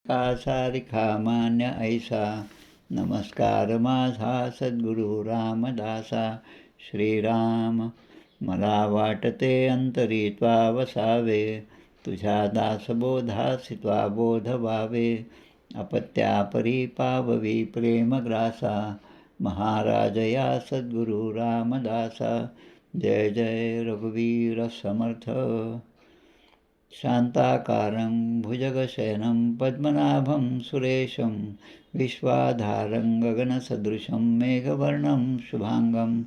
का सारिखा मान्य ऐसा नमस्कार माझा सद्गुरु रामदासा. श्रीराम मला वाटते अंतरी त्वा वसावे, तुझ्या दासबोधासी त्वा बोध व्हावे. अपत्यापरी पाववी प्रेमग्रासा, महाराज या सद्गुरु रामदासा. जय जय रघुवीर समर्थ. शांताकारं भुजगशयनं पद्मनाभं सुरेशं, विश्वाधारं गगनसदृशं मेघवर्णं शुभांगं,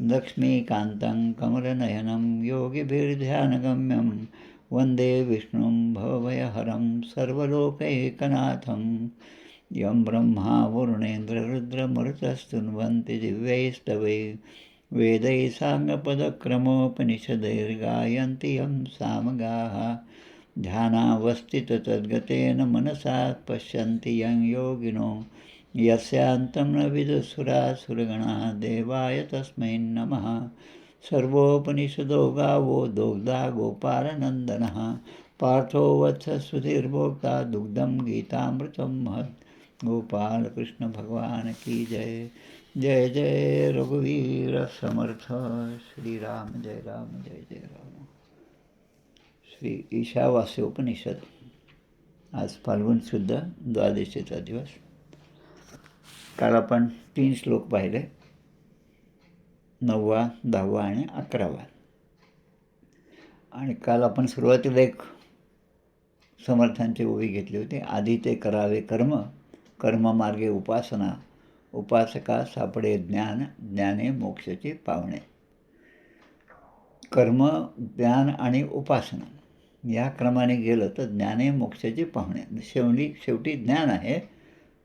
लक्ष्मीकान्तं कमलनयनं योगिभिर्ध्यानगम्यं, वन्दे विष्णुं भवभयहरं सर्वलोकैकनाथं. यं ब्रह्मा वरुणेन्द्ररुद्रमरुतस्तुन्वन्ति दिव्यैस्तवैः, वेदैः साङ्गपदक्रमोपनिषदैर्गायन्ति यं सामगाः. ध्यानावस्थिततद्गतेन मनसा पश्यन्ति यं योगिनो, यस्यान्तं न विदुसुरासुरगणाः. देवाय तस्मै नमः. सर्वोपनिषदो गावो दोग्धा गोपालनन्दनः, पार्थो वत्स सुधीर्भोक्ता दुग्धं गीतामृतं महत्. गोपाल कृष्ण भगवान की जय. जय जय रघुवीर समर्थ. श्रीराम जय राम जय जय राम. श्री ईशावास्य उपनिषद. आज फाल्गुन शुद्ध द्वादशीचा दिवस. काल आपण 3 श्लोक पाहिले, 9वा 10वा आणि 11वा. आणि काल आपण सुरुवातीला एक समर्थांची ओवी घेतली होती. आधी ते करावे कर्म, कर्ममार्गे उपासना, उपासका सापडे ज्ञान, ज्ञाने मोक्षाची पावणे. कर्म, ज्ञान आणि उपासना या क्रमाने गेलं तर ज्ञाने मोक्षाची पावणे. शेवटी ज्ञान आहे,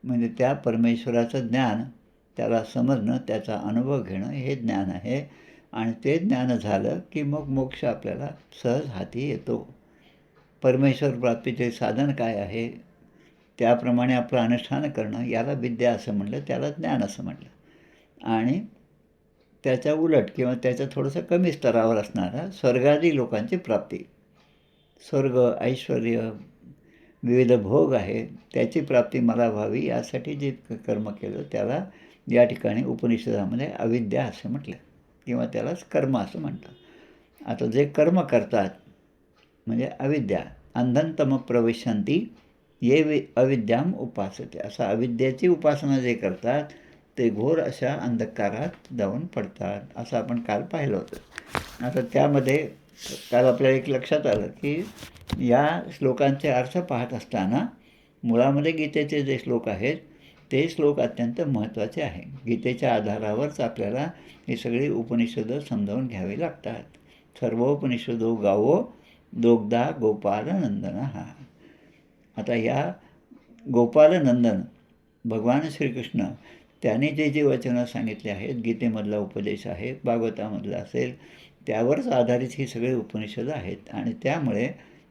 म्हणजे त्या परमेश्वराचं ज्ञान, त्याला समजणं, त्याचा अनुभव घेणं हे ज्ञान आहे. आणि ते ज्ञान झालं की मग मोक्ष आपल्याला सहज हाती येतो. परमेश्वर प्राप्तीचे साधन काय आहे, त्याप्रमाणे आपलं अनुष्ठान करणं, याला विद्या असं म्हटलं, त्याला ज्ञान असं म्हटलं. आणि त्याच्या उलट किंवा त्याच्या थोडंसं कमी स्तरावर असणारा स्वर्गादी लोकांची प्राप्ती, स्वर्ग, ऐश्वर, विविध भोग आहे, त्याची प्राप्ती मला व्हावी यासाठी जे कर्म केलं त्याला या ठिकाणी उपनिषदामध्ये अविद्या असं म्हटलं, किंवा त्यालाच कर्म असं म्हणतात. आता जे कर्म करतात म्हणजे अविद्या, अंधनतम प्रविशन्ति ये अविद्याम उपासते. असं अविद्येची उपासना जे करतात ते घोर अशा अंधकारात जाऊन पडतात, असं आपण काल पाहिलं होतं. आता त्यामध्ये काल आपल्याला एक लक्षात आलं की या श्लोकांचे अर्थ पाहत असताना मुळामध्ये गीतेचे जे श्लोक आहेत ते श्लोक अत्यंत महत्त्वाचे आहे. गीतेच्या आधारावरच आपल्याला ही सगळी उपनिषदं समजावून घ्यावी लागतात. सर्वोपनिषदो गावो दोग्धा गोपालनंदन. आता ह्या गोपालनंदन भगवान श्रीकृष्ण त्याने जे वचनं सांगितले आहेत, गीतेमधला उपदेश आहे, भागवतामधला असेल, त्यावरच आधारित ही सगळी उपनिषदं आहेत. आणि त्यामुळे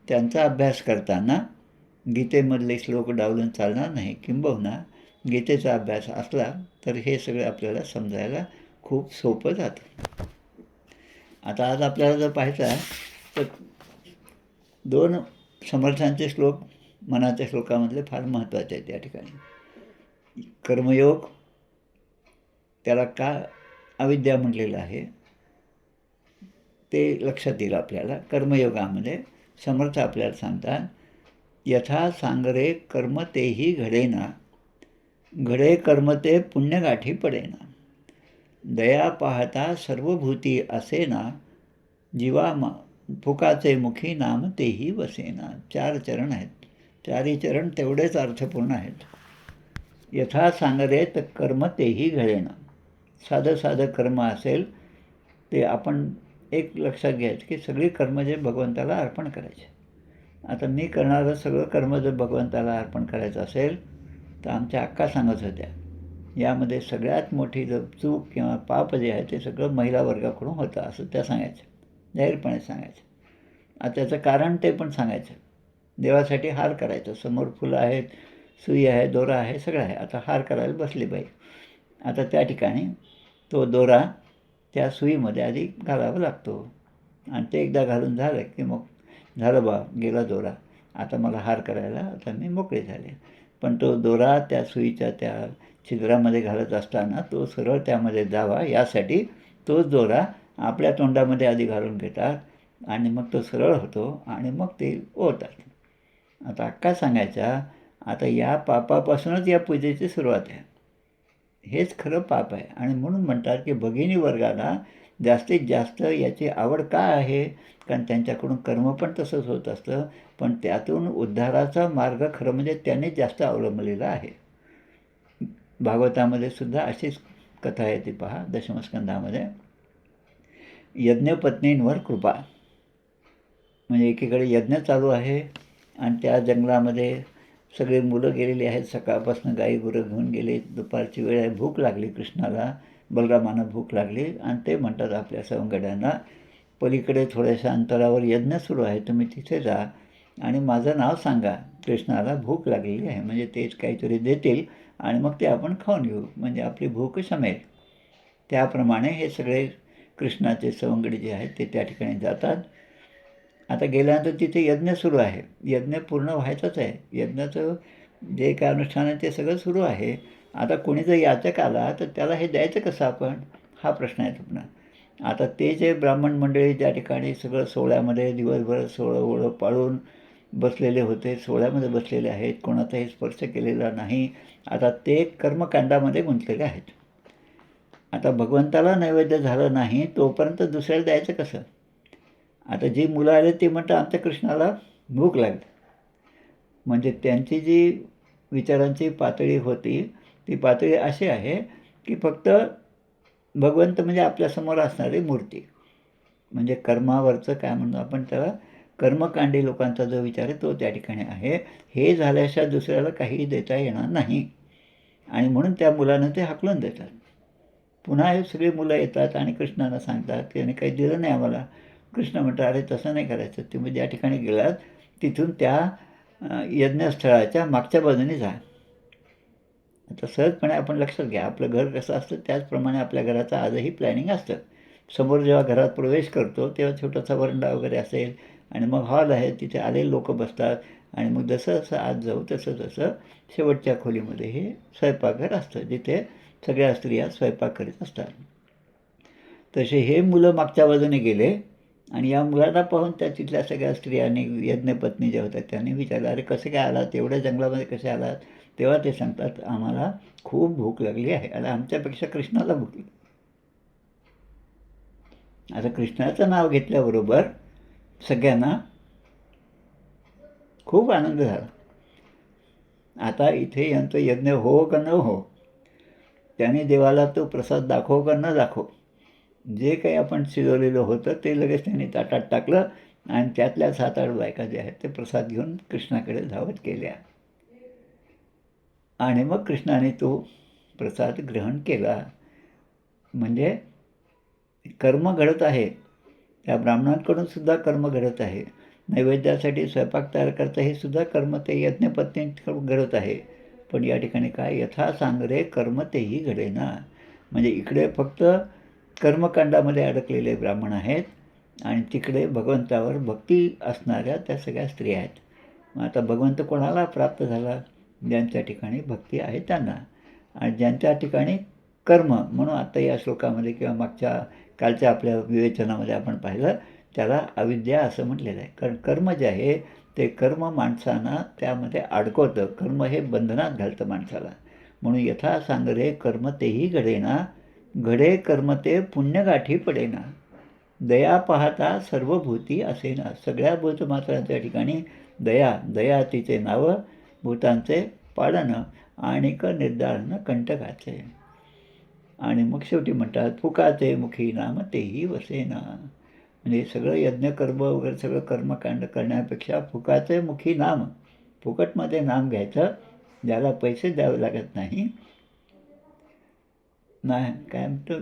त्यांचा अभ्यास करताना गीतेमधले श्लोक डावलून चालणार नाही. किंबहुना गीतेचा अभ्यास असला तर हे सगळं आपल्याला समजायला खूप सोपं जातं. आता आज आपल्याला जर पाहायचं आहे तर 2 समर्थांचे श्लोक मनाच्या श्लोकामधले फार महत्त्वाचे आहेत. या ठिकाणी कर्मयोग, त्याला का अविद्या म्हटलेलं आहे ते लक्षात येईल आपल्याला. कर्मयोगामध्ये समर्थ आपल्याला सांगतात, यथा सांगरे कर्म तेही घडेना, घडे कर्म ते पुण्यगाठी पडेना. दया पाहता सर्वभूती असेना, जीवा फुकाचे मुखी नाम तेही वसेना. 4 चरण आहेत. 4ही चरण तेवढेच अर्थपूर्ण आहेत. यथा सांगरे तर कर्म तेही घडेना. साधं कर्म असेल ते आपण एक लक्षात घ्यायचं की सगळी कर्म जे भगवंताला अर्पण करायचे. आता मी करणारं सगळं कर्म जर भगवंताला अर्पण करायचं असेल तर आमच्या अक्का सांगत होत्या, यामध्ये सगळ्यात मोठी जर चूक किंवा पाप जे आहे ते सगळं महिला वर्गाकडून होतं, असं त्या सांगायचं, जाहीरपणे सांगायचं. आता त्याचं कारण ते पण सांगायचं. देवासाठी हार करायचं, समोर फुलं आहेत, सुई आहे, दोरा आहे, सगळं आहे. आता हार करायला बसली बाई. आता त्या ठिकाणी तो दोरा त्या सुईमध्ये आधी घालावा लागतो आणि ते एकदा घालून झालं की मग झालं बा, गेला दोरा. आता मला हार करायला आता मी मोकळे झाले. पण तो दोरा त्या सुईच्या त्या छिद्रामध्ये घालत असताना तो सरळ त्यामध्ये जावा यासाठी तोच दोरा आपल्या तोंडामध्ये आधी घालून घेतात आणि मग तो सरळ होतो आणि मग ते ओढतात. आता अक्का सांगायच्या, आता या पापापासूनच या पूजेची सुरुवात आहे. हेच खरं पाप आहे आणि म्हणून म्हणतात की भगिनी वर्गाला जास्तीत जास्त याची आवड का आहे? कारण त्यांच्याकडून कर्म पण तसंच होत असतं, पण त्यातून उद्धाराचा मार्ग खरं म्हणजे त्यांनीच जास्त अवलंबलेला आहे. भागवतामध्ये सुद्धा अशीच कथा आहे, ती पहा दशमस्कंधामध्ये. यज्ञपत्नींवर कृपा, म्हणजे एकीकडे यज्ञ चालू आहे आणि त्या जंगलामध्ये सगळे मुलं गेलेली आहेत, सकाळपासून गाई गुरं घेऊन गेले, दुपारची वेळ आहे, भूक लागली कृष्णाला, बलरामांना भूक लागली आणि ते म्हणतात आपल्या सवंगड्यांना, पलीकडे थोड्याशा अंतरावर यज्ञ सुरू आहे, तुम्ही तिथे जा आणि माझं नाव सांगा, कृष्णाला भूक लागलेली आहे, म्हणजे तेच काहीतरी देतील आणि मग ते आपण खाऊन घेऊ, म्हणजे आपली भूक शमेल. त्याप्रमाणे हे सगळे कृष्णाचे सवंगडी जे आहेत ते त्या ठिकाणी जातात. आता गेल्यानंतर तिथे यज्ञ सुरू आहे, यज्ञ पूर्ण व्हायचंच आहे, यज्ञाचं जे काय अनुष्ठान आहे ते सगळं सुरू आहे. आता कोणी जर याचक आला तर त्याला हे द्यायचं कसं आपण, हा प्रश्न आहे पुन्हा. आता ते जे ब्राह्मण मंडळी ज्या ठिकाणी सगळं सोहळ्यामध्ये दिवसभर सोहळं ओळं पाळून बसलेले होते, सोहळ्यामध्ये बसलेले आहेत, कोणाचाही स्पर्श केलेला नाही, आता ते कर्मकांडामध्ये गुंतलेले आहेत. आता भगवंताला नैवेद्य झालं नाही तोपर्यंत दुसऱ्याला द्यायचं कसं? आता जी मुलं आले ती म्हणतात आमच्या कृष्णाला भूक लागली, म्हणजे त्यांची जी विचारांची पातळी होती ती पातळी अशी आहे की फक्त भगवंत म्हणजे आपल्यासमोर असणारी मूर्ती, म्हणजे कर्मावरचं काय म्हणतो आपण त्याला, कर्मकांडी लोकांचा जो विचार आहे तो त्या ठिकाणी आहे. हे झाल्याशिवाय दुसऱ्याला काही देता येणार नाही आणि म्हणून त्या मुलानं ते हाकलून देतात. पुन्हा हे सगळी मुलं येतात आणि कृष्णाला सांगतात की त्याने काही दिलं नाही आम्हाला. कृष्ण म्हणतात, अरे तसं नाही करायचं, तुम्ही ज्या ठिकाणी गेलात तिथून त्या यज्ञस्थळाच्या मागच्या बाजूने जा. आता सहजपणे आपण लक्षात घ्या, आपलं घर कसं असतं त्याचप्रमाणे आपल्या घराचं आजही प्लॅनिंग असतं. समोर जेव्हा घरात प्रवेश करतो तेव्हा छोटासा वरंडा वगैरे असेल आणि मग हॉल आहे, तिथे आलेले लोक बसतात आणि मग जसं जसं आत जाऊ तसं तसं शेवटच्या खोलीमध्ये हे स्वयंपाकघर असतं, जिथे सगळ्या स्त्रिया स्वयंपाक करीत असतात. तसे हे मुलं मागच्या बाजूने गेले आणि या मुलाला पाहून त्या तिथल्या सगळ्या स्त्रियांनी, यज्ञपत्नी ज्या होत्या त्यांनी विचारलं, अरे कसे काय आलात, एवढ्या जंगलामध्ये कसे आलात? तेव्हा ते सांगतात, आम्हाला खूप भूक लागली आहे आणि आमच्यापेक्षा कृष्णाला भूक लागली. आता कृष्णाचं नाव घेतल्याबरोबर सगळ्यांना खूप आनंद झाला. आता इथे यांचं यज्ञ हो का न हो, त्याने देवाला तो प्रसाद दाखव का न दाखव, जे काही आपण शिजवलेलं होतं ते लगेच त्यांनी ताटात टाकलं आणि त्यातल्या 7-8 बायका ज्या आहेत ते प्रसाद घेऊन कृष्णाकडे धावत केल्या आणि मग कृष्णाने तो प्रसाद ग्रहण केला. म्हणजे कर्म घडत आहे, त्या ब्राह्मणांकडून सुद्धा कर्म घडत आहे, नैवेद्यासाठी स्वयंपाक तयार करता हे सुद्धा कर्म ते यज्ञपत्नींकडून घडत आहे. पण या ठिकाणी काय, यथा सांगरे कर्म तेही घडेना, म्हणजे इकडे फक्त कर्मकांडामध्ये अडकलेले ब्राह्मण आहेत आणि तिकडे भगवंतावर भक्ती असणाऱ्या त्या सगळ्या स्त्रिया आहेत. मग आता भगवंत कोणाला प्राप्त झाला? ज्यांच्या ठिकाणी भक्ती आहे त्यांना, आणि ज्यांच्या ठिकाणी कर्म, म्हणून आता या श्लोकामध्ये किंवा मागच्या कालच्या आपल्या विवेचनामध्ये आपण पाहिलं त्याला अविद्या असं म्हटलेलं आहे. कारण कर्म जे आहे ते कर्म माणसांना त्यामध्ये अडकवतं, कर्म हे बंधनात घालतं माणसाला. म्हणून यथा सांगरे कर्म तेही घडेना, घडे कर्म ते पुण्यगाठी पडेना, दया पाहता सर्वभूती असेना, सगळ्या भूतमात्रांच्या ठिकाणी दया, दया तिचे नावं, भूतांचे पाळणं आणिक निर्धारण कंटकाचे. आणि मग शेवटी म्हणतात फुकाचे मुखी नाम तेही वसेना, म्हणजे सगळं यज्ञकर्म वगैरे सगळं कर्मकांड करण्यापेक्षा फुकाचे मुखी नाम, फुकटमध्ये नाम घ्यायचं, ज्याला पैसे द्यावे लागत नाही. नाही काय म्हणतो,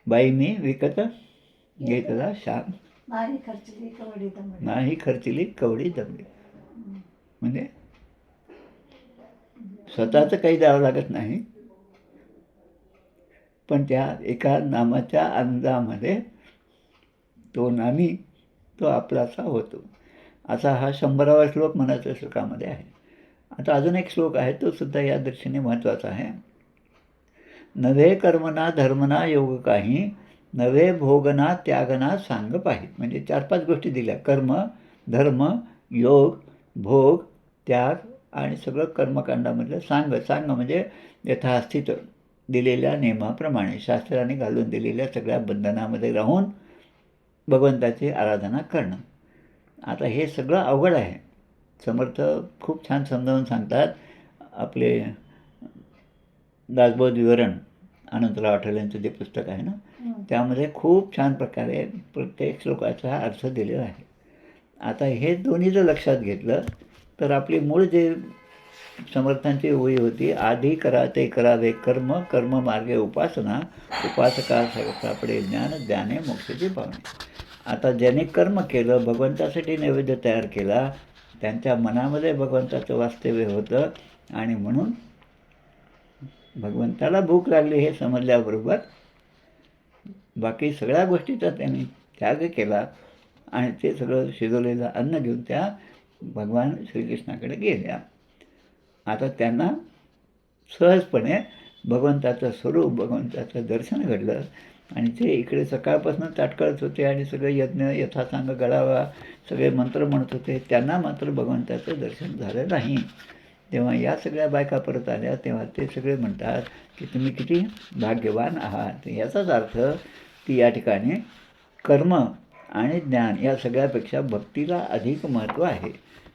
बाई मी विकत घेतला श्याम, नाही खर्चली कवडी दमडी, म्हणजे स्वतःचं काही द्यावं लागत नाही, पण त्या एका नामाच्या आनंदामध्ये तो नामी तो आपलासा होतो. असा हा 100वा श्लोक मनाच्या श्लोकामध्ये आहे. आता अजून एक श्लोक आहे, तो सुद्धा या दृष्टीने महत्त्वाचा आहे. नव्हे कर्मना धर्मना योग काही, नव्हे भोगना त्यागना सांग पाहिजे. म्हणजे 4-5 गोष्टी दिल्या. कर्म, धर्म, योग, भोग, त्याग आणि सगळं कर्मकांडामधलं सांग. सांग म्हणजे यथास्थित दिलेल्या नियमाप्रमाणे शास्त्राने घालून दिलेल्या सगळ्या बंधनामध्ये राहून भगवंताची आराधना करणं. आता हे सगळं अवघड आहे. समर्थ खूप छान समजावून सांगतात. आपले दासबोध विवरण अनंतराव आठवले यांचं जे पुस्तक आहे ना, त्यामध्ये खूप छान प्रकारे प्रत्येक श्लोकाचा अर्थ दिलेला आहे. आता हे दोन्ही जर लक्षात घेतलं तर आपली मूळ जे समर्थांची ओळी होती, आधी करा ते करावे कर्म, कर्म मार्गे उपासना, उपासका सापडे ज्ञान, ज्ञाने मोक्षाची पावणे. आता ज्याने कर्म केलं, भगवंतासाठी नैवेद्य तयार केला, त्यांच्या मनामध्ये भगवंताचं वास्तव्य होतं आणि म्हणून भगवंताला भूक लागली हे समजल्याबरोबर बाकी सगळ्या गोष्टीचा त्यांनी त्याग केला आणि ते सगळं शिजवलेलं अन्न घेऊन त्या भगवान श्रीकृष्णाकडे गेल्या. आता त्यांना सहजपणे भगवंताचं स्वरूप, भगवंताचं दर्शन घडलं आणि ते इकडे सकाळपासून ताटकळत होते आणि सगळे यज्ञ यथासांग गळावा सगळे मंत्र म्हणत होते. त्यांना मात्र भगवंताचं दर्शन झालं नाही. तेव्हा या सगळ्या बायका परत आल्या, तेव्हा ते सगळे म्हणतात की तुम्ही किती भाग्यवान आहात. याचाच अर्थ की या ठिकाणी कर्म आणि ज्ञान या सगळ्यापेक्षा भक्तीला अधिक महत्त्व आहे.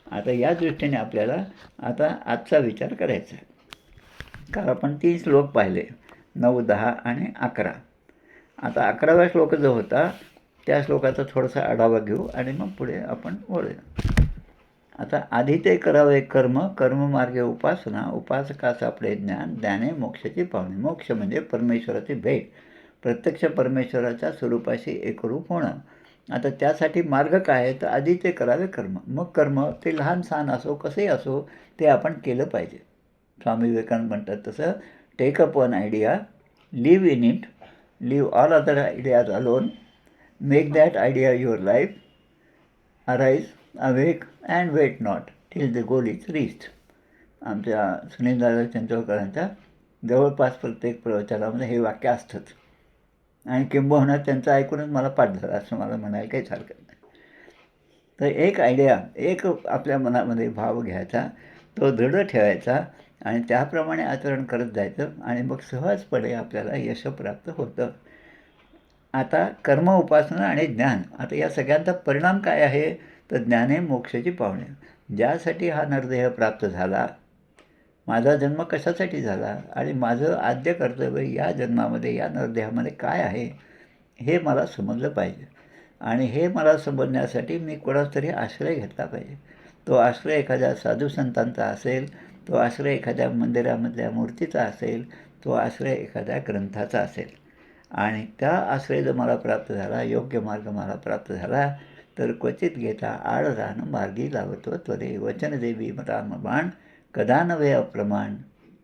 आता या दृष्टीने आपल्याला आता आजचा विचार करायचा आहे. काल आपण 3 श्लोक पाहिले, 9, 10 आणि 11. आता 11वा श्लोक जो होता त्या श्लोकाचा थोडासा आढावा घेऊ आणि मग पुढे आपण वळूया. आता आधी ते करावे कर्म, कर्ममार्गे उपासना, उपासका सापडे ज्ञान, ज्ञाने मोक्षाची पावणे. मोक्ष म्हणजे परमेश्वराची भेट, प्रत्यक्ष परमेश्वराच्या स्वरूपाशी एकरूप होणं. आता त्यासाठी मार्ग काय आहे तर आधी ते करावे कर्म. मग कर्म ते लहान सहान असो कसेही असो ते आपण केलं पाहिजे. स्वामी विवेकानंद म्हणतात तसं, take up one idea, live in it, live all other ideas alone, make that idea your life, arise awake and wait not till the goal is reached. आमच्या सुनीलदादा चंद्रकरांच्या जवळपास प्रत्येक प्रवचनामध्ये हे वाक्य असतंच आणि किंबहुना त्यांचं ऐकूनच मला पाठ झालं असं मला म्हणायला काहीच हरकत नाही. तर एक आयडिया, एक आपल्या मनामध्ये भाव घ्यायचा, तो दृढ ठेवायचा आणि त्याप्रमाणे आचरण करत जायचं आणि मग सहजपणे आपल्याला यश प्राप्त होतं. आता कर्म, उपासना आणि ज्ञान, आता या सगळ्यांचा परिणाम काय आहे तर ज्ञाने मोक्षाची पावणे. ज्यासाठी हा नरदेह प्राप्त झाला, माझा जन्म कशासाठी झाला आणि माझं आद्य कर्तव्य या जन्मामध्ये या नरदेहामध्ये काय आहे हे मला समजलं पाहिजे. आणि हे मला समजण्यासाठी मी कोणाचा तरी आश्रय घेतला पाहिजे. तो आश्रय एखाद्या साधू संतांचा असेल, तो आश्रय एखाद्या मंदिरामधल्या मूर्तीचा असेल, तो आश्रय एखाद्या ग्रंथाचा असेल. आणि त्या आश्रय जर मला प्राप्त झाला, योग्य मार्ग मला प्राप्त झाला तर क्वचित घेता आड रान मार्गी लावतो त्वरे, वचन देवी राम बाण, कदा नव्हे अप्रमाण,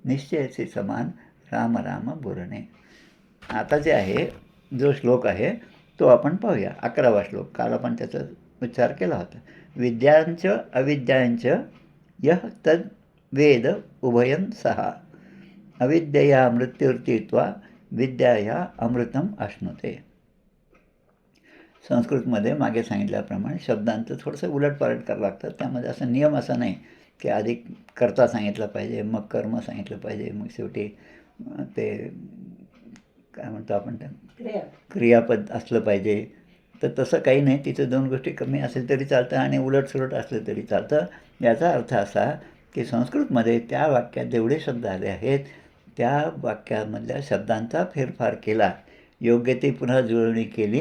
निश्चयाचे समान, राम राम बोलणे. आता जे आहे जो श्लोक आहे तो आपण पाहूया. 11वा श्लोक. काल आपण त्याचा उच्चार केला होता. विद्यांच अविद्यांच यः तद् वेद उभयं सहा, अविद्यया मृत्युर्तीत्वा विद्याया अमृतम अश्नुते. संस्कृतमध्ये मागे सांगितल्याप्रमाणे शब्दांचं थोडंसं उलटपालट करावं लागतं. त्यामध्ये असा नियम असा नाही की आधी कर्ता सांगितलं पाहिजे, मग कर्म सांगितलं पाहिजे, मग शेवटी ते काय म्हणतो आपण त्या क्रियापद असलं पाहिजे. तर तसं काही नाही. तिथं 2 गोष्टी कमी असेल तरी चालतं आणि उलटसुलट असलं तरी चालतं. याचा अर्थ असा की संस्कृतमध्ये त्या वाक्यात जेवढे शब्द आले आहेत त्या वाक्यामधल्या शब्दांचा फेरफार केला, योग्य ती पुन्हा जुळवणी केली,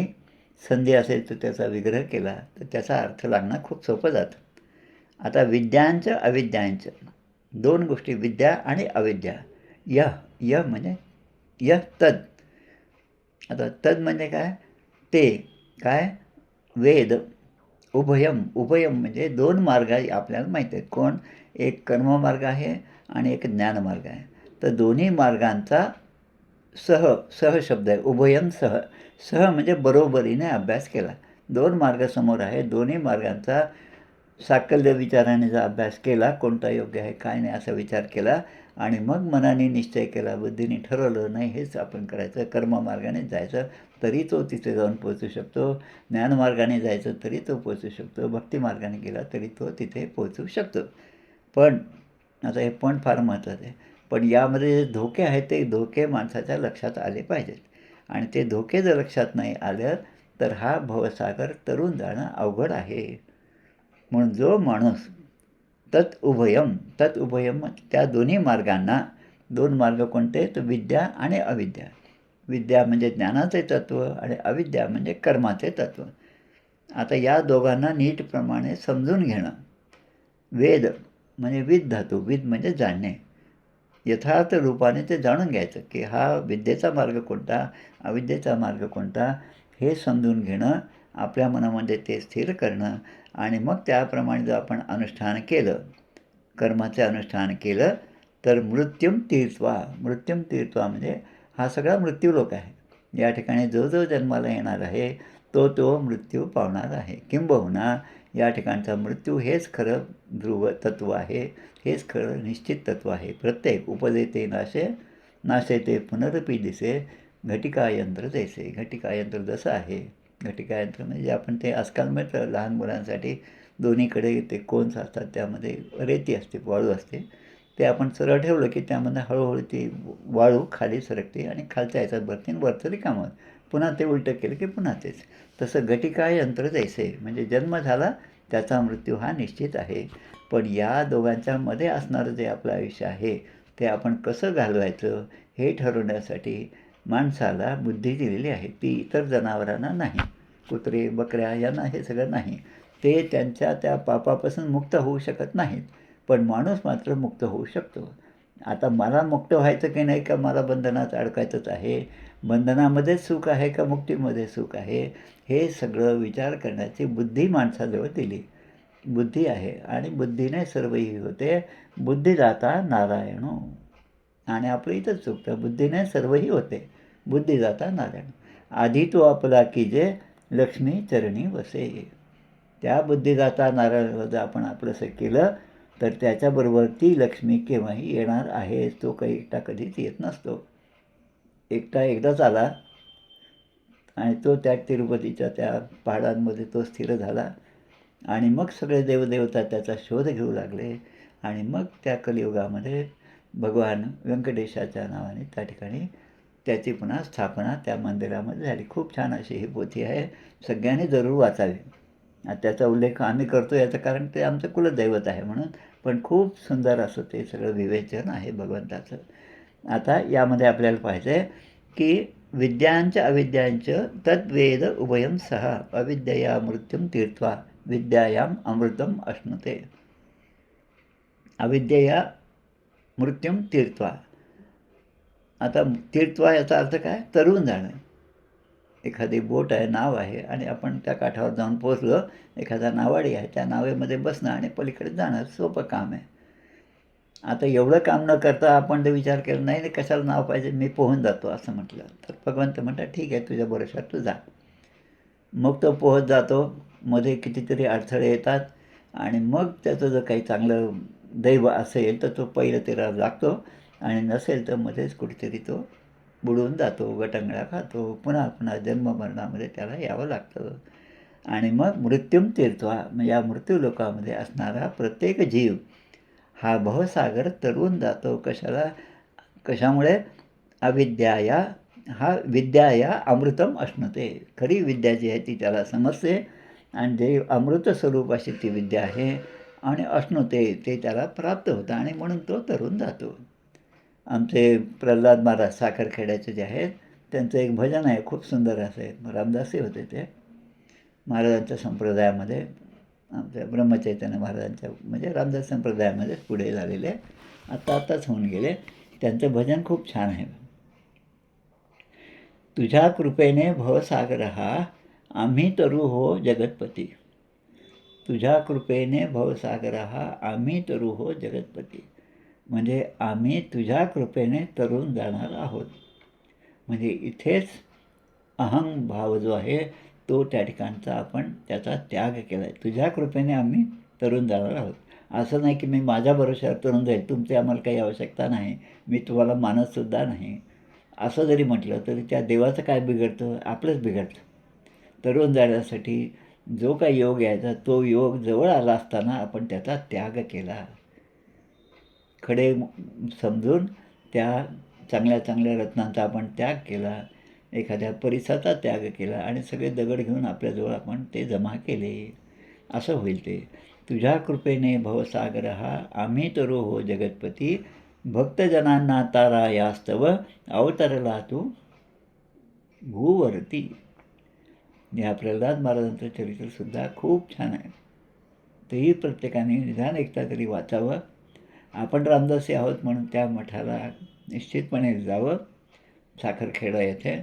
संधी असेल तर त्याचा विग्रह केला तर त्याचा अर्थ लागणं खूप सोपं जातं. आता विद्यांच अविद्यांच 2 गोष्टी, विद्या आणि अविद्या. यह म्हणजे यह तद. आता तद म्हणजे काय, ते काय, वेद उभयम म्हणजे 2 मार्ग आपल्याला माहीत आहेत. कोण, एक कर्ममार्ग आहे आणि एक ज्ञानमार्ग आहे. तर दोन्ही मार्गांचा सह शब्द आहे. उभयम सह म्हणजे बरोबरीने अभ्यास केला. 2 मार्ग समोर आहे, दोन्ही मार्गांचा साकल्य विचाराने जर अभ्यास केला, कोणता योग्य आहे काय नाही असा विचार केला आणि मग मनाने निश्चय केला, बुद्धीने ठरवलं नाही हेच आपण करायचं, कर्ममार्गाने जायचं तरी तो तिथे जाऊन पोहोचू शकतो, ज्ञानमार्गाने जायचं तरी तो पोहोचू शकतो, भक्तिमार्गाने गेला तरी तो तिथे पोहोचू शकतो. पण आता हे पण फार महत्त्वाचं आहे. पण यामध्ये जे धोके आहेत ते धोके माणसाच्या लक्षात आले पाहिजेत आणि ते धोके जर लक्षात नाही आलं तर हा भवसागर तरून जाणं अवघड आहे. म्हणून जो माणूस तत् उभयम त्या दोन्ही मार्गांना, दोन मार्ग कोणते तर विद्या आणि अविद्या. विद्या म्हणजे ज्ञानाचे तत्त्व आणि अविद्या म्हणजे कर्माचे तत्त्व. आता या दोघांना नीटप्रमाणे समजून घेणं. वेद म्हणजे विद धातू, विद म्हणजे जाणणे, यथार्थ रूपाने ते जाणून घ्यायचं की हा विद्येचा मार्ग कोणता, अविद्येचा मार्ग कोणता हे समजून घेणं, आपल्या मनामध्ये ते स्थिर करणं आणि मग त्याप्रमाणे जर आपण अनुष्ठान केलं, कर्माचे अनुष्ठान केलं तर मृत्युम तीर्त्वा म्हणजे हा सगळा मृत्यूलोक आहे. या ठिकाणी जो जो जन्माला येणार आहे तो मृत्यू पावणार आहे. किंबहुना या ठिकाणचा मृत्यू हेच खरं ध्रुव तत्त्व आहे, हेच खरं निश्चित तत्त्व आहे. प्रत्येक उपदेते नाशे नाशे ते पुनरपी दिसे, घटिका यंत्र जैसे. घटिका यंत्र जसं आहे, घटिका यंत्र म्हणजे आपण ते आजकाल मिळतं लहान मुलांसाठी, दोन्हीकडे ते कोन्स असतात, त्यामध्ये रेती असते, वाळू असते, ते आपण सरळ ठेवलं की त्यामध्ये हळूहळू ती वाळू खाली सरकते आणि खालच्या ह्याच्यात भरते आणि वरचं रिकामं. पुन्हा ते उलटं केलं की पुन्हा तेच. तसं घटिका यंत्र जैसे म्हणजे जन्म झाला त्याचा मृत्यू हा निश्चित आहे. पण या दोघांच्या मध्ये असणारं जे आपलं आयुष्य आहे ते आपण कसं घालवायचं हे ठरवण्यासाठी माणसाला बुद्धी दिलेली आहे. ती इतर जनावरांना नाही. कुत्रे बकऱ्या यांना हे सगळं नाही. ते त्यांच्या त्या पापापासून मुक्त होऊ शकत नाहीत. पण माणूस मात्र मुक्त होऊ शकतो. आता मला मुक्त व्हायचं की नाही का मला बंधनात अडकायचंच आहे, बंधनामध्येच सुख आहे का मुक्तीमध्ये सुख आहे, हे सगळं विचार करण्याची बुद्धी माणसाजवळ दिली. बुद्धी आहे आणि बुद्धीने सर्वही होते. बुद्धिदाता नारायणो. आणि आपलं इथंच चुकतं, बुद्धीने सर्वही होते, बुद्धिदाता नारायण. आधी तो आपला की जे लक्ष्मी चरणी वसे. त्या बुद्धिदाता नारायणाला जर आपण आपलंसं केलं तर त्याच्याबरोबर ती लक्ष्मी केव्हाही येणार आहे. तो काही एकटा कधीच येत नसतो. एकटा एकदाच आला आणि तो त्या तिरुपतीच्या त्या पहाडांमध्ये तो स्थिर झाला आणि मग सगळे देवदेवता त्याचा शोध घेऊ लागले आणि मग त्या कलियुगामध्ये भगवान व्यंकटेशाच्या नावाने त्या ठिकाणी त्याची पुन्हा स्थापना त्या मंदिरामध्ये झाली. खूप छान अशी ही पोथी आहे, सगळ्यांनी जरूर वाचावी. त्याचा उल्लेख आम्ही करतो याचं कारण ते आमचं कुलदैवत आहे म्हणून, पण खूप सुंदर असं ते सगळं विवेचन आहे भगवंताचं. आता यामध्ये आपल्याला पाहिजे आहे की विद्यांच अविद्यांच तद्वेद उभयं सह अविद्यया मृत्युम तीर्त्वा विद्यायाम अमृतम अश्नुते. अविद्यया मृत्युम तीर्त्वा. आता तीर्त्वा याचा अर्थ काय, तरुण जाणं. एखादी बोट आहे, नाव आहे आणि आपण त्या काठावर जाऊन पोचलो, एखादा नावाडी आहे, त्या नावेमध्ये बसणं आणि पलीकडे जाणं सोपं काम आहे. आता एवढं काम न करता आपण जर विचार केला नाही नाही कशाला नाव पाहिजे, मी पोहून जातो असं म्हटलं तर भगवंत म्हणतात ठीक आहे तुझ्या भरोशावर तू जा. मग तो पोहत जातो, मध्ये कितीतरी अडथळे येतात आणि मग त्याचं जर काही चांगलं दैव असेल तर तो पहिलं तेरा लागतो आणि नसेल तर मध्येच कुठेतरी तो बुडून जातो, गटंगळा खातो, पुन्हा पुन्हा जन्ममरणामध्ये त्याला यावं लागतं. आणि मग मृत्युम तीर्त्वा म्हणजे या मृत्यूलोकामध्ये असणारा प्रत्येक जीव हा भवसागर तरून जातो. कशामुळे अविद्याया विद्याया अमृतम अश्नुते. खरी विद्या जी आहे ती त्याला समजते आणि जे अमृत स्वरूप अशी ती विद्या आहे आणि अश्नुते ते त्याला प्राप्त होतं आणि म्हणून तो तरून जातो. आमचे प्रल्हाद महाराज साखरखेड्याचे जे आहेत त्यांचं एक भजन आहे, खूप सुंदर असे, रामदासी होते ते महाराजांच्या संप्रदायामध्ये, आमच्या ब्रह्मचैतन्य महाराजांच्या म्हणजे रामदास संप्रदायामध्येच पुढे झालेले, आत्ताच होऊन गेले. त्यांचं भजन खूप छान आहे. तुझ्या कृपेने भवसागर हा आम्ही तरू हो जगतपती. तुझ्या कृपेने भवसागर हा आम्ही तरू हो जगतपती. म्हणजे आम्ही तुझ्या कृपेने तरून जाणार आहोत. म्हणजे इथेच अहंभाव जो आहे तो त्या ठिकाणचा आपण त्याचा त्याग केला आहे. तुझ्या कृपेने आम्ही तरुण जाणार आहोत. असं नाही की मी माझ्या भरोश्यावर तरुण जाईल, तुमची आम्हाला काही आवश्यकता नाही, मी तुम्हाला मानतसुद्धा नाही. असं जरी म्हटलं तरी त्या देवाचं काय बिघडतं? आपलंच बिघडतं. तरुण जाण्यासाठी जो काही योग यायचा तो योग जवळ आला असताना आपण त्याचा त्याग केला. खडे समजून त्या चांगल्या चांगल्या रत्नांचा आपण त्याग केला, एखाद्या परिसाचा त्याग केला आणि सगळे दगड घेऊन आपल्याजवळ आपण ते जमा केले. असं होईल ते. तुझ्या कृपेने भवसागर हा आम्ही तरू हो जगतपती, भक्तजनांना तारा यास्तव अवतरला तू भूवरती. या प्रल्हाद महाराजांचं चरित्रसुद्धा खूप छान आहे. तेही प्रत्येकाने निदान एकदा तरी वाचावं. आपण रामदासी आहोत म्हणून त्या मठाला निश्चितपणे जावं, साखरखेडा येथे,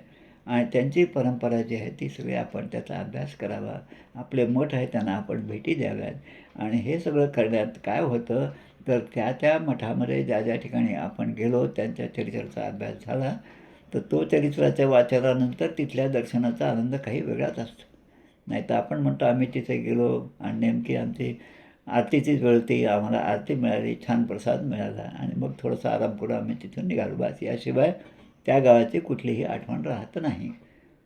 आणि त्यांची परंपरा जी आहे ती सगळी आपण त्याचा अभ्यास करावा. आपले मठ आहे त्यांना आपण भेटी द्याव्यात. आणि हे सगळं करण्यात काय होतं तर त्या मठामध्ये ज्या ज्या ठिकाणी आपण गेलो त्यांच्या चरित्राचा अभ्यास झाला तर तो चरित्राच्या वाचनानंतर तिथल्या दर्शनाचा आनंद काही वेगळाच असतो. नाही तर आपण म्हणतो आम्ही तिथे गेलो आणि नेमकी आमची आरतीचीच वेळ होती, आम्हाला आरती मिळाली, छान प्रसाद मिळाला आणि मग थोडासा आराम करून आम्ही तिथून निघालो. बस याशिवाय त्या गावाची कुठलीही आठवण राहत नाही.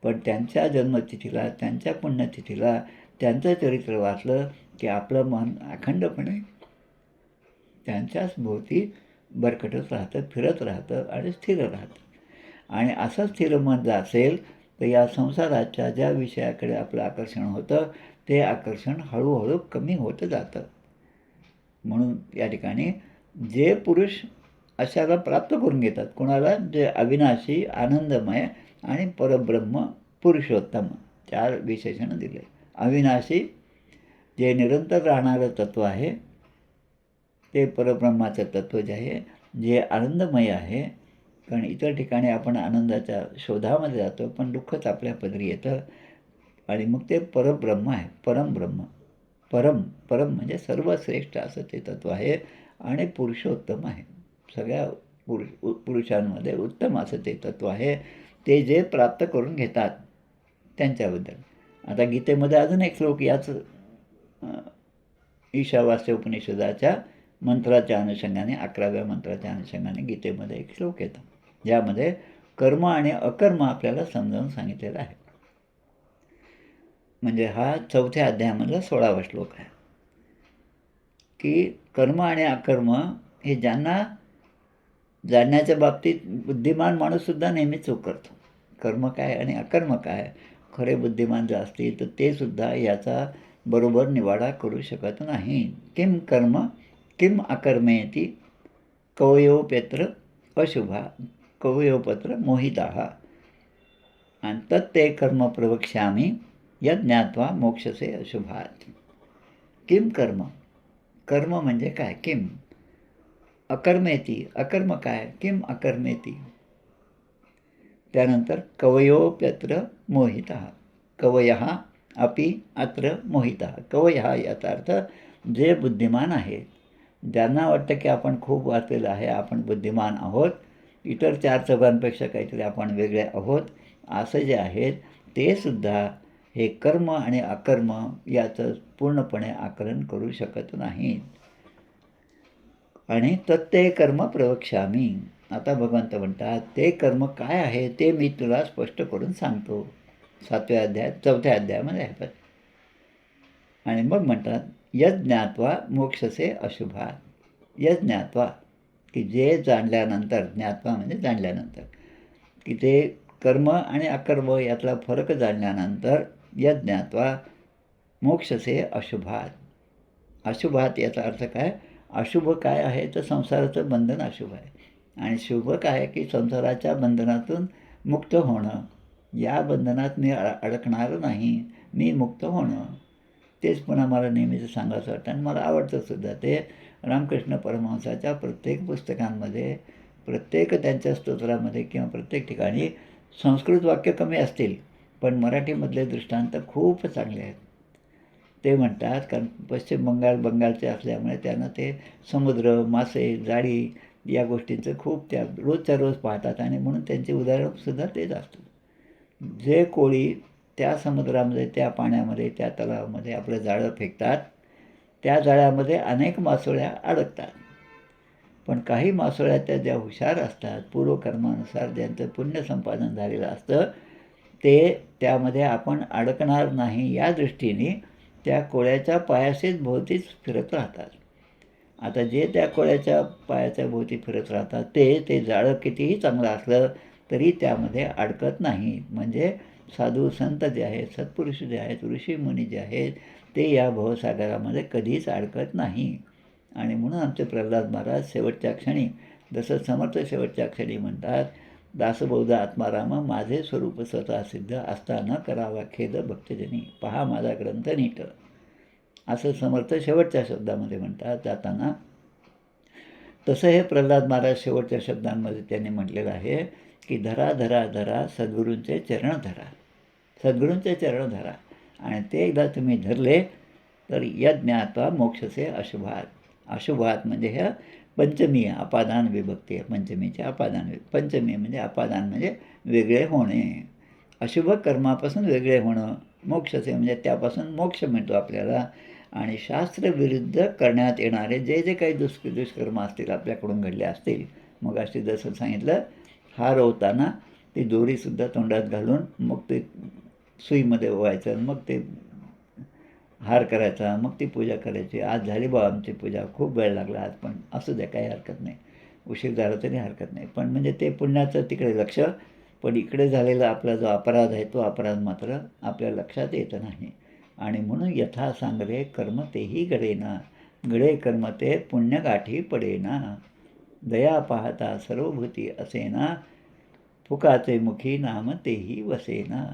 पण त्यांच्या जन्मतिथीला, त्यांच्या पुण्यतिथीला त्यांचं चरित्र वाचलं की आपलं मन अखंडपणे त्यांच्याच भोवती भरकटत राहतं, फिरत राहतं आणि स्थिर राहतं. आणि असं स्थिर मन जर असेल तर या संसाराच्या ज्या विषयाकडे आपलं आकर्षण होतं ते आकर्षण हळूहळू कमी होत जातं. म्हणून या ठिकाणी जे पुरुष अशाला प्राप्त करून घेतात, कोणाला? जे अविनाशी, आनंदमय आणि परब्रह्म पुरुषोत्तम, 4 विशेषणं दिले. अविनाशी जे निरंतर राहणारं तत्त्व आहे, ते परब्रह्माचं तत्त्व जे आहे, जे आनंदमय आहे. कारण इतर ठिकाणी आपण आनंदाच्या शोधामध्ये जातो पण दुःखच आपल्या पदरी येतं. आणि मग ते परब्रह्म आहे, परमब्रह्म. परम म्हणजे सर्वश्रेष्ठ असं ते तत्त्व आहे आणि पुरुषोत्तम आहे. सगळ्या पुरुषांमध्ये उत्तम असं ते तत्त्व आहे. ते जे प्राप्त करून घेतात त्यांच्याबद्दल. आता गीतेमध्ये अजून एक श्लोक याच ईशावास्य उपनिषदाच्या मंत्राच्या अनुषंगाने, 11व्या मंत्राच्या अनुषंगाने गीतेमध्ये एक श्लोक येतो, ज्यामध्ये कर्म आणि अकर्म आपल्याला समजावून सांगितलेलं आहे. म्हणजे हा 4थ्या अध्यायामधला 16वा श्लोक आहे की कर्म आणि अकर्म हे ज्यांना जाणण्याच्या बाबतीत बुद्धिमान माणूससुद्धा नेहमी चूक करतो. कर्म काय आणि अकर्म काय, खरे बुद्धिमान जे असतील तर ते सुद्धा याचा बरोबर निवाडा करू शकत नाही. किम कर्म किम अकर्मेती कवयोपेत्र अशुभा कवयोपत्र मोहिताः आणि तत्ते कर्म प्रवक्ष्यामि यद ज्ञात्वा मोक्षसे अशुभात. किम कर्म, कर्म म्हणजे काय? किम अकर्मेती, अकर्म काय? किम अकर्मेती. त्यानंतर कवयोप्यत्र मोहितः, कवयः अपि अत्र मोहितः. कवयः याचा अर्थ जे बुद्धिमान आहेत, ज्यांना वाटतं की आपण खूप वाचलेलं आहे, आपण बुद्धिमान आहोत, इतर 4 चौघांपेक्षा काहीतरी आपण वेगळे आहोत, असं जे आहेत ते सुद्धा हे कर्म आणि अकर्म याचं पूर्णपणे आकलन करू शकत नाहीत. आणि तत्ते कर्म प्रवक्ष्यामि. आता भगवंत म्हणतात ते कर्म काय आहे ते मी तुला स्पष्ट करून सांगतो. 7व्या अध्यायात 4थ्या अध्यायामध्ये आहे. आणि मग म्हणतात यद ज्ञात्वा मोक्षसे अशुभात. यद ज्ञात्वा की जे जाणल्यानंतर, ज्ञात्वा म्हणजे जाणल्यानंतर, की ते कर्म आणि अकर्म यातला फरक जाणल्यानंतर यद ज्ञात्वा मोक्षसे अशुभात. अशुभात याचा अर्थ काय? अशुभ काय आहे तर संसाराचं बंधन अशुभ आहे आणि शुभ काय की संसाराच्या बंधनातून मुक्त होणं. या बंधनात मी अडकणार नाही, मी मुक्त होणं. तेच पुन्हा मला नेहमीच सांगायचं वाटतं आणि मला आवडतं सुद्धा. ते रामकृष्ण परमहंसाच्या प्रत्येक पुस्तकांमध्ये, प्रत्येक त्यांच्या स्तोत्रामध्ये किंवा प्रत्येक ठिकाणी संस्कृत वाक्य कमी असतील पण मराठीमधले दृष्टांत खूप चांगले आहेत. ते म्हणतात कारण पश्चिम बंगालचे असल्यामुळे त्यांना ते समुद्र, मासे, जाळी या गोष्टींचं खूप त्या रोजच्या रोज पाहतात आणि म्हणून त्यांचे उदाहरणसुद्धा तेच असतं. जे कोळी त्या समुद्रामध्ये, त्या पाण्यामध्ये, त्या तलावामध्ये आपलं जाळं फेकतात त्या जाळ्यामध्ये अनेक मासोळ्या अडकतात. पण काही मासोळ्या त्या ज्या हुशार असतात, पूर्वकर्मानुसार ज्यांचं पुण्य संपादन झालेलं असतं, ते त्यामध्ये आपण अडकणार नाही या दृष्टीने त्या कोळ्याच्या पायाशीच भोवतीच फिरत राहतात. आता जे त्या कोळ्याच्या पायाच्या भोवती फिरत राहतात ते जाळं कितीही चांगलं असलं तरी त्यामध्ये अडकत नाही. म्हणजे साधू संत जे आहेत, सत्पुरुष जे आहेत, ऋषीमुनी जे आहेत, ते या भवसागरामध्ये कधीच अडकत नाही. आणि म्हणून आमचे प्रल्हाद महाराज शेवटच्या क्षणी, जसं समर्थ शेवटच्या क्षणी म्हणतात, दासबोध आत्माराम माझे स्वरूप स्वतः सिद्ध असताना करावा खेद भक्तजनी पहा माझा ग्रंथ नीट, असं समर्थ शेवटच्या शब्दामध्ये म्हणतात जाताना. तसं हे प्रल्हाद महाराज शेवटच्या शब्दांमध्ये त्यांनी म्हटलेलं आहे की धरा धरा धरा सद्गुरूंचे चरण धरा, सद्गुरूंचे चरण धरा, आणि ते एकदा तुम्ही धरले तर यज्ञात्वा मोक्षसे अशुभात. अशुभात म्हणजे ह्या पंचमी अपादान विभक्ती आहे, पंचमीचे अपादान, पंचमी म्हणजे अपादान म्हणजे वेगळे होणे, अशुभ कर्मापासून वेगळे होणं, मोक्षसे म्हणजे त्यापासून मोक्ष मिळतो आपल्याला. आणि शास्त्रविरुद्ध करण्यात येणारे जे जे काही दुष्कर्म असतील, आपल्याकडून घडले असतील, मग अशी जसं सांगितलं, हार होताना ती दोरीसुद्धा तोंडात घालून मग ते सुईमध्ये ओवायचं, मग ते हार करायचा, मग ती पूजा करायची. आज झाली बा आमची पूजा, खूप वेळ लागला आज, पण असू द्या काही हरकत नाही, उशीर झाला तरी हरकत नाही. पण म्हणजे ते पुण्याचं तिकडे लक्ष, पण इकडे झालेला आपला जो अपराध आहे तो अपराध मात्र आपल्या लक्षात येत नाही. आणि म्हणून यथा सांगरे कर्म तेही घडेना, घडे कर्म ते पुण्यगाठी पडेना, दया पाहता सर्वभूती असेना, फुकाचे मुखी नाम तेही वसेना.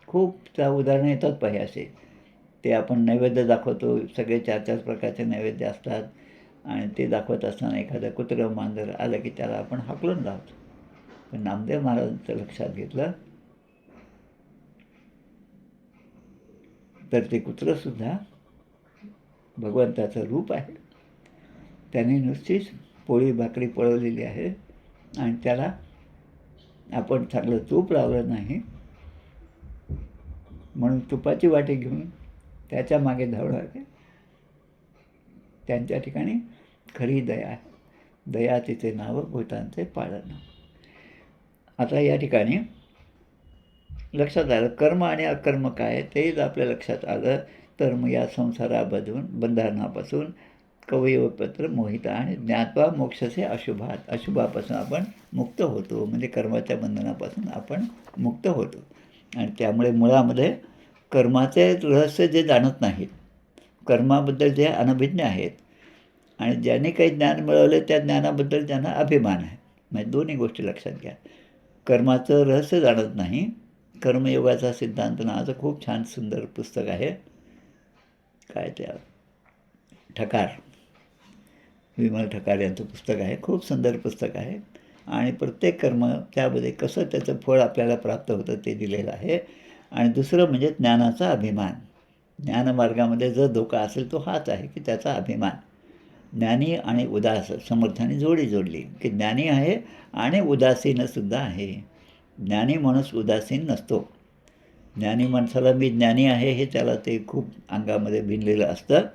खूप त्या उदाहरणं येतात पाहिजे असे. ते आपण नैवेद्य दाखवतो, सगळे 4-4 प्रकारचे नैवेद्य असतात, आणि ते दाखवत असताना एखादं कुत्रं मांजर आलं की त्याला आपण हाकलून लावतो. पण नामदेव महाराजांचं लक्षात घेतलं तर ते कुत्रंसुद्धा भगवंताचं रूप आहे. त्याने नुसतीच पोळी भाकरी पळवलेली आहे आणि त्याला आपण चांगलं तूप लावलं नाही म्हणून तुपाची वाटी घेऊन त्याच्या मागे धावणारे त्यांच्या ठिकाणी खरी दया आहे. दया तिचे नाव भूतांचे पाळण. आता या ठिकाणी लक्षात आलं कर्म आणि अकर्म काय ते जर आपल्या लक्षात आलं तर मग या संसारामधून बंधनापासून कवयवपत्र मोहिता आणि ज्ञात्वा मोक्षसे अशुभात, अशुभापासून आपण मुक्त होतो. म्हणजे कर्माच्या बंधनापासून आपण मुक्त होतो. आणि त्यामुळे मुळामध्ये कर्माचे रहस्य जे जाणत नाहीत, कर्माबद्दल जे अनभिज्ञ आहेत, आणि ज्यांनी काही ज्ञान मिळवले त्या ज्ञानाबद्दल ज्यांना अभिमान आहे, म्हणजे दोन्ही गोष्टी लक्षात घ्या. कर्माचं रहस्य जाणत नाही. कर्मयोगाचा सिद्धांत नावाचं खूप छान सुंदर पुस्तक आहे, काय त्या ठकार, विमल ठकार यांचं पुस्तक आहे. खूप सुंदर पुस्तक आहे आणि प्रत्येक कर्म त्यामध्ये कसं त्याचं फळ आपल्याला प्राप्त होतं ते दिलेलं आहे. आणि दुसरं म्हणजे ज्ञानाचा अभिमान. ज्ञानमार्गामध्ये जर धोका असेल तो हाच आहे की त्याचा अभिमान. ज्ञानी आणि उदास समर्थाने जोडी जोडली की ज्ञानी आहे आणि उदासीनसुद्धा आहे. ज्ञानी माणूस उदासीन नसतो. ज्ञानी माणसाला मी ज्ञानी आहे हे त्याला ते खूप अंगामध्ये भिनलेलं असतं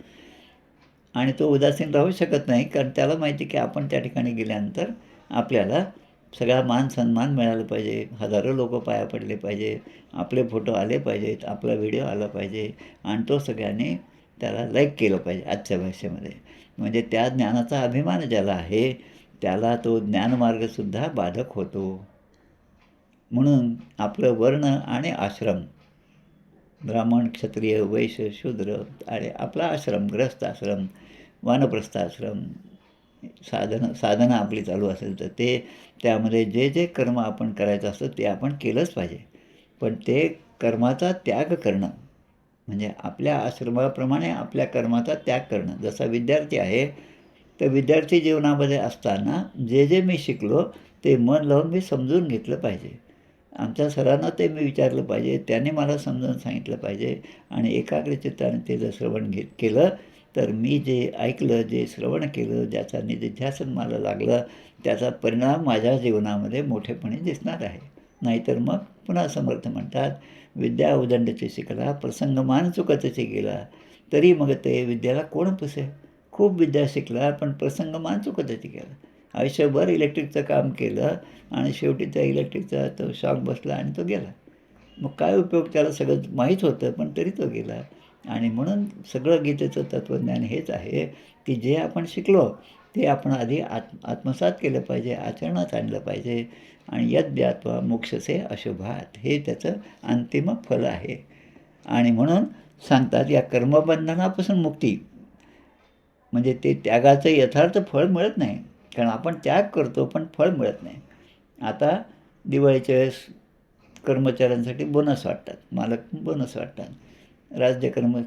आणि तो उदासीन राहू शकत नाही, कारण त्याला माहिती की आपण त्या ठिकाणी गेल्यानंतर आपल्याला सगळा मान सन्मान मिळाला पाहिजे, हजारो लोक पाया पडले पाहिजे, आपले फोटो आले पाहिजेत, आपला व्हिडिओ आला पाहिजे आणि तो सगळ्यांनी त्याला लाईक केलं पाहिजे आजच्या भाषेमध्ये. म्हणजे त्या ज्ञानाचा अभिमान ज्याला आहे त्याला तो ज्ञानमार्गसुद्धा बाधक होतो. म्हणून आपलं वर्ण आणि आश्रम, ब्राह्मण क्षत्रिय वैश्य शूद्र आणि आपला आश्रम, ग्रस्त आश्रम, वानप्रस्थ आश्रम, साधना आपली चालू असेल तर ते त्यामध्ये जे जे कर्म आपण करायचं असतं ते आपण केलंच पाहिजे. पण ते कर्माचा त्याग करणं म्हणजे आपल्या आश्रमाप्रमाणे आपल्या कर्माचा त्याग करणं. जसा विद्यार्थी आहे तर विद्यार्थी जीवनामध्ये असताना जे जे मी शिकलो ते मन लावून मी समजून घेतलं पाहिजे. आमच्या सरांना ते मी विचारलं पाहिजे, त्याने मला समजावून सांगितलं पाहिजे आणि एकाग्रचित्ताने ते जर श्रवण केलं तर मी जे ऐकलं, जे श्रवण केलं, ज्याचा निधिध्यासन मला लागलं त्याचा परिणाम माझ्या जीवनामध्ये मोठेपणे दिसणार आहे. नाहीतर मग पुन्हा समर्थ म्हणतात विद्या उदंडची शिकला प्रसंगमान चुकतची गेला, तरी मग ते विद्येला कोण पुसे. खूप विद्या शिकला पण प्रसंगमान चुकत्याची केला. आयुष्यभर इलेक्ट्रिकचं काम केलं आणि शेवटी त्या इलेक्ट्रिकचा तो शॉक बसला आणि तो गेला. मग काय उपयोग, त्याला सगळं माहीत होतं पण तरी तो गेला. आणि म्हणून सगळं गीतेचं तत्त्वज्ञान हेच आहे की जे आपण शिकलो ते आपण आधी आत्मसात केलं पाहिजे, आचरणात आणलं पाहिजे. आणि यद् ज्ञात्वा मोक्षसे अशुभात, हे त्याचं अंतिम फल आहे. आणि म्हणून सांगतात या कर्मबंधनापासून मुक्ती म्हणजे ते त्यागाचं यथार्थ फळ मिळत नाही. कारण आपण त्याग करतो पण फळ मिळत नाही. आता दिवाळीच्या वेळेस कर्मचाऱ्यांसाठी बोनस वाटतात, मालक बोनस वाटतात.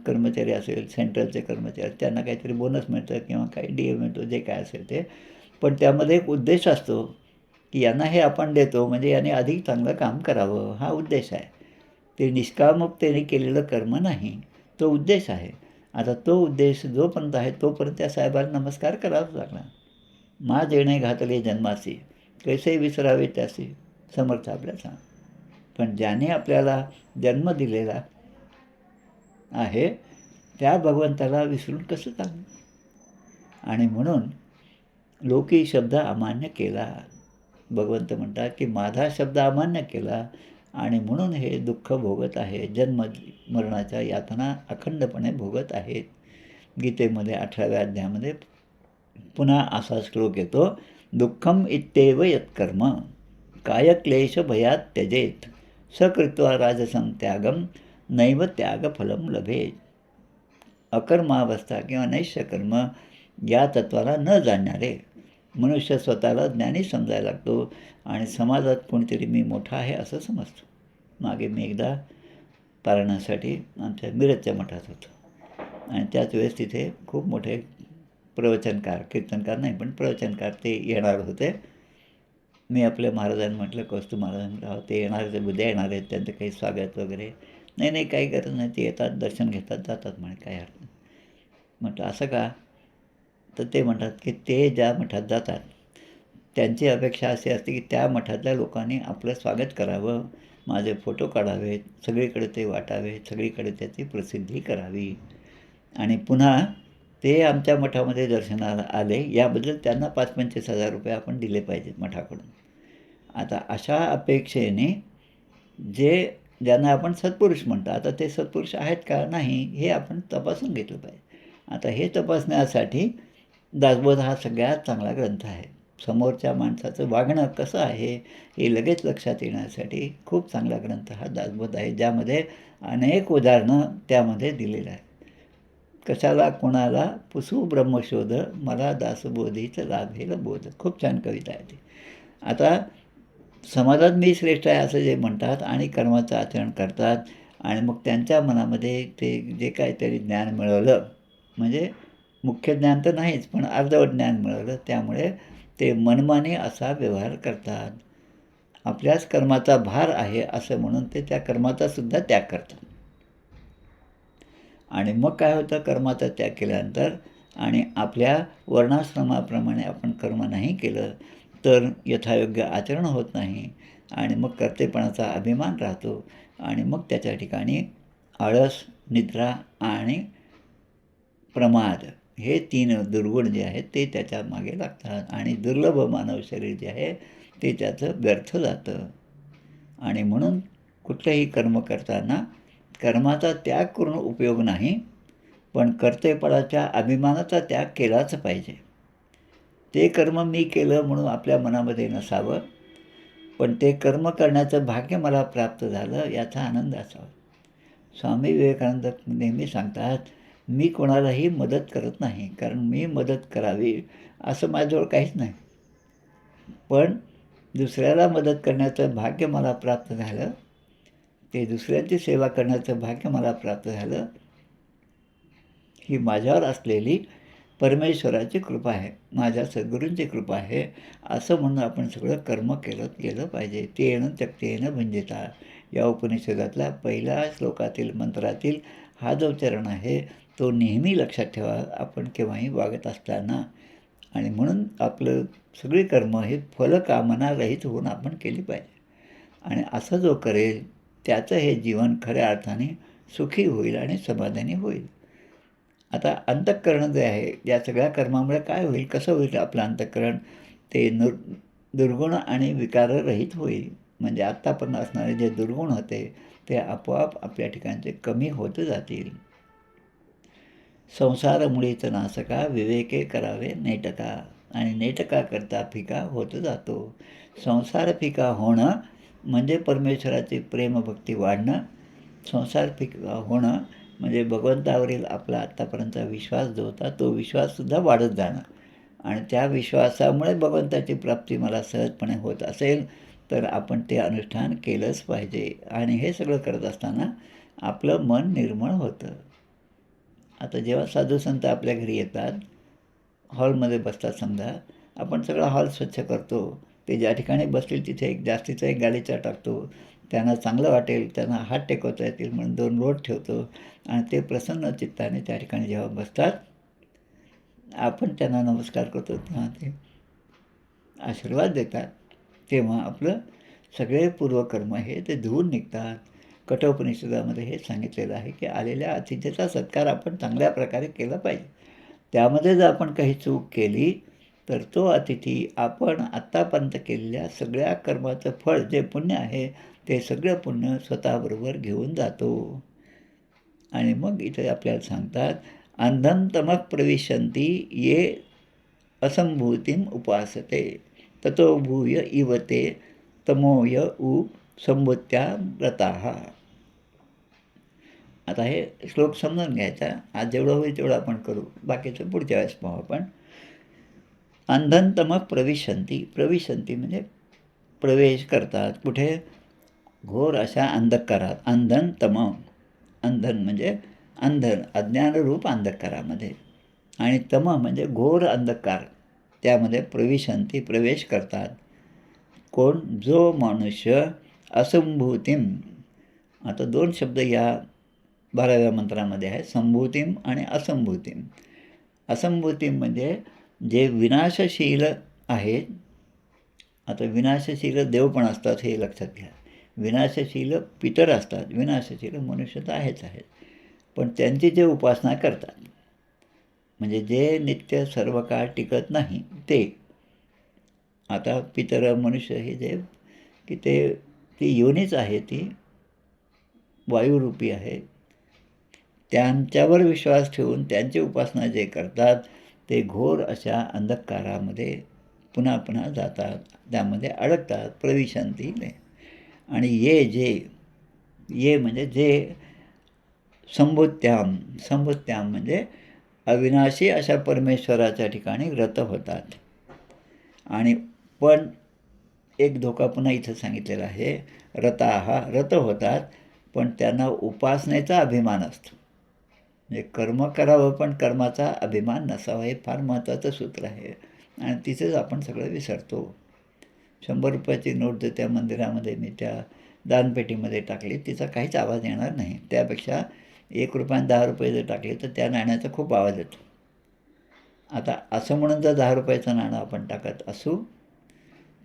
कर्मचारी असेल, सेंट्रलचे कर्मचारी, त्यांना काहीतरी बोनस मिळतं किंवा काही डी ए मिळतो, जे काय असेल ते. पण त्यामध्ये एक उद्देश असतो की यांना हे आपण देतो म्हणजे याने अधिक चांगलं काम करावं, हा उद्देश आहे. ते निष्कामतेने केलेलं कर्म नाही, तो उद्देश आहे. आता तो उद्देश जोपर्यंत आहे तोपर्यंत त्या साहेबांना नमस्कार करावाच लागला. मा जेणे घातले जन्मासी, कैसे विसरावे त्यासी, समर्थ आपल्याचा. पण ज्याने आपल्याला जन्म दिलेला आहे त्या भगवंताला विसरून कसं चाललं. आणि म्हणून लोकी शब्द अमान्य केला. भगवंत म्हणतात की माझा शब्द अमान्य केला आणि म्हणून हे दुःख भोगत आहे. जन्म मरणाच्या यातना अखंडपणे भोगत आहेत. गीतेमध्ये 18व्या अध्यायामध्ये पुन्हा असा श्लोक येतो, दुःखम इत्येव यत्कर्म कायक्लेश भयात त्यजेत सकृत्वा राजसं त्यागम नैव त्यागफलम लभेत. अकर्मावस्था किंवा नैष्यकर्म या तत्त्वाला न जाणणारे मनुष्य स्वतःला ज्ञानी समजायला लागतो आणि समाजात कोणीतरी मी मोठा आहे असं समजतो. मागे मी एकदा पारायणासाठी आमच्या मिरजच्या मठात होतो आणि त्याच वेळेस तिथे खूप मोठे प्रवचनकार, कीर्तनकार नाही पण प्रवचनकार ते येणार होते. मी आपल्या महाराजांना म्हटलं, कौस्तुभ महाराजांना, ते येणार, ते उद्या येणार आहेत, त्यांचं काही स्वागत वगैरे. नाही काही गरज नाही, ते येतात, दर्शन घेतात, जातात म्हणे, काय अर्थ नाही. म्हटलं असं का. तर ते म्हणतात की ते ज्या मठात जातात त्यांची अपेक्षा अशी असते की त्या मठातल्या लोकांनी आपलं स्वागत करावं, माझे फोटो काढावेत, सगळीकडे ते वाटावेत, सगळीकडे त्याची प्रसिद्धी करावी. आणि पुन्हा ते आमच्या मठामध्ये दर्शनाला आले याबद्दल त्यांना 5-25 हजार रुपये आपण दिले पाहिजेत मठाकडून. आता अशा अपेक्षेने ज्यांना आपण सत्पुरुष म्हणतो, आता ते सत्पुरुष आहेत का नाही हे आपण तपासून घेतलं पाहिजे. आता हे तपासण्यासाठी दासबोध हा सगळ्यात चांगला ग्रंथ आहे. समोरच्या माणसाचं वागणं कसं आहे हे लगेच लक्षात येण्यासाठी खूप चांगला ग्रंथ हा दासबोध आहे, ज्यामध्ये अनेक उदाहरणं त्यामध्ये दिलेलं आहे. कशाला कोणाला पुसू ब्रह्मशोध, मला दासबोधीच लाभेल बोध. खूप छान कविता आहे ती. आता समाजात मी श्रेष्ठ आहे असं जे म्हणतात आणि कर्माचं आचरण करतात आणि मग त्यांच्या मनामध्ये ते जे काहीतरी ज्ञान मिळवलं, म्हणजे मुख्य ज्ञान तर नाहीच पण अर्धवट ज्ञान मिळवलं, त्यामुळे ते मनमानी असा व्यवहार करतात. आपल्याच कर्माचा भार आहे असं म्हणून ते त्या कर्माचा सुद्धा त्याग करतात. आणि मग काय होतं, कर्माचा त्याग केल्यानंतर आणि आपल्या वर्णाश्रमाप्रमाणे आपण कर्म नाही केलं तर यथायोग्य आचरण होत नाही आणि मग कर्तेपणाचा अभिमान राहतो आणि मग त्याच्या ठिकाणी आळस, निद्रा आणि प्रमाद हे 3 दुर्गुण जे आहेत ते त्याच्या मागे लागतात आणि दुर्लभ मानव शरीर जे आहे ते त्याचं व्यर्थ जातं. आणि म्हणून कुठलंही कर्म करताना कर्माचा त्याग करून उपयोग नाही, पण कर्तेपणाच्या अभिमानाचा त्याग केलाच पाहिजे. ते कर्म मी केलं म्हणून आपल्या मनामध्ये नसावं, पण ते कर्म करण्याचं भाग्य मला प्राप्त झालं याचा आनंद असावा. स्वामी विवेकानंद नेहमी सांगतात, मी कोणालाही मदत करत नाही, कारण मी मदत करावी असं माझ्याजवळ काहीच नाही, पण दुसऱ्याला मदत करण्याचं भाग्य मला प्राप्त झालं, ते दुसऱ्यांची सेवा करण्याचं भाग्य मला प्राप्त झालं, ही माझ्यावर असलेली परमेश्वराची कृपा आहे, माझ्या सद्गुरूंची कृपा आहे असं म्हणून आपण सगळं कर्म गेलं पाहिजे. तेन त्यक्तेन भुंजिता या उपनिषदातल्या पहिल्या श्लोकातील मंत्रातील हा जो चरण आहे तो नेहमी लक्षात ठेवा आपण केव्हाही वागत असताना. आणि म्हणून आपलं सगळी कर्म हे फलकामना रहित होऊन आपण केली पाहिजे. आणि असं जो करेल त्याचं हे जीवन खऱ्या अर्थाने सुखी होईल आणि समाधानी होईल. आता अंतःकरण जे आहे, या सगळ्या कर्मामुळे काय होईल, कसं होईल आपलं अंतःकरण, ते दुर्गुण आणि विकाररहित होईल. म्हणजे आत्तापर्यंत असणारे जे दुर्गुण होते ते आपोआप आपल्या ठिकाणचे कमी होत जातील. संसार मुळीच नासका, विवेके करावे नेटका, आणि नेटका करता फिका होत जातो. संसार फिका होणं म्हणजे परमेश्वराची प्रेमभक्ती वाढणं. संसार फिका होणं म्हणजे भगवंतावरील आपला आत्तापर्यंतचा विश्वास जो होता तो विश्वाससुद्धा वाढत जाणं. आणि त्या विश्वासामुळे भगवंताची प्राप्ती मला सहजपणे होत असेल तर आपण ते अनुष्ठान केलंच पाहिजे. आणि हे सगळं करत असताना आपलं मन निर्मळ होतं. आता जेव्हा साधू संत आपल्या घरी येतात, हॉलमध्ये बसतात समजा, आपण सगळा हॉल स्वच्छ करतो. ते ज्या ठिकाणी बसतील तिथे एक जास्तीचा एक गालीचा टाकतो. त्यांना चांगलं वाटेल, त्यांना हात टेकवता येतील म्हणून 2 लोट ठेवतो आणि ते प्रसन्न चित्ताने त्या ठिकाणी जेव्हा बसतात, आपण त्यांना नमस्कार करतो तेव्हा ते आशीर्वाद देतात. तेव्हा आपलं सगळे पूर्वकर्म हे ते धुवून निघतात. कठोपनिषदामध्ये हे सांगितलेलं आहे की आलेल्या अतिथीचा सत्कार आपण चांगल्या प्रकारे केला पाहिजे. त्यामध्ये जर आपण काही चूक केली तर तो अतिथी आपण आत्तापर्यंत केलेल्या सगळ्या कर्माचं फळ जे पुण्य आहे ते सगळं पुण्य स्वतःबरोबर घेऊन जातो. आणि मग इथे आपल्याला सांगतात, अंधं तमः प्रविशन्ति ये असंभूतीम उपासते ततो भूय इव ते तमोय उ संभूत्या व्रताः. आता हे श्लोक समजून घ्यायचा. आज जेवढं होईल तेवढं आपण करू, बाकीचं पुढच्या वेळेस पाहू आपण. अंधं तमः प्रविशन्ति, प्रविशन्ति म्हणजे प्रवेश करतात. कुठे? घोर अशा अंधकारात. अंधन तम, अंधन म्हणजे अंधन, अज्ञानरूप अंधकारामध्ये. आणि तम म्हणजे घोर अंधकार, त्यामध्ये प्रविशन्ति प्रवेश करतात. कोण? जो मनुष्य असंभूतीम. आता 2 शब्द या 12व्या मंत्रामध्ये आहे, संभूतीम आणि असंभूतीम. असंभूतीम म्हणजे जे विनाशशील आहेत. आता विनाशशील देव पण असतात हे लक्षात घ्या. विनाशशील पितर असतात, विनाशशील मनुष्य तर आहेच आहेत, पण त्यांची जे उपासना करतात म्हणजे जे नित्य सर्व काळ टिकत नाही ते. आता पितर मनुष्य हे जे की ती योनीच आहे, ती वायुरूपी आहे. त्यांच्यावर विश्वास ठेवून त्यांची उपासना जे करतात ते घोर अशा अंधकारामध्ये पुन्हा पुन्हा जातात, त्यामध्ये अडकतात. प्रविशन्तीने. आणि ये म्हणजे जे संभूत्याम, संभूत्याम म्हणजे अविनाशी अशा परमेश्वराच्या ठिकाणी रत होतात. आणि पण एक धोका पुन्हा इथं सांगितलेला आहे, रताहा, रत होतात पण त्यांना उपासनेचा अभिमान असतो. म्हणजे कर्म करावं पण कर्माचा अभिमान नसावा, हे फार महत्त्वाचं सूत्र आहे. आणि तिथेच आपण सगळं विसरतो. 100 रुपयाची नोट जर त्या मंदिरामध्ये मी त्या दानपेटीमध्ये टाकली, तिचा काहीच आवाज येणार नाही. त्यापेक्षा 1 रुपया आणि 10 रुपये जर टाकले तर त्या नाण्याचा खूप आवाज येतो. आता असं म्हणून जर 10 रुपयाचं नाणं आपण टाकत असू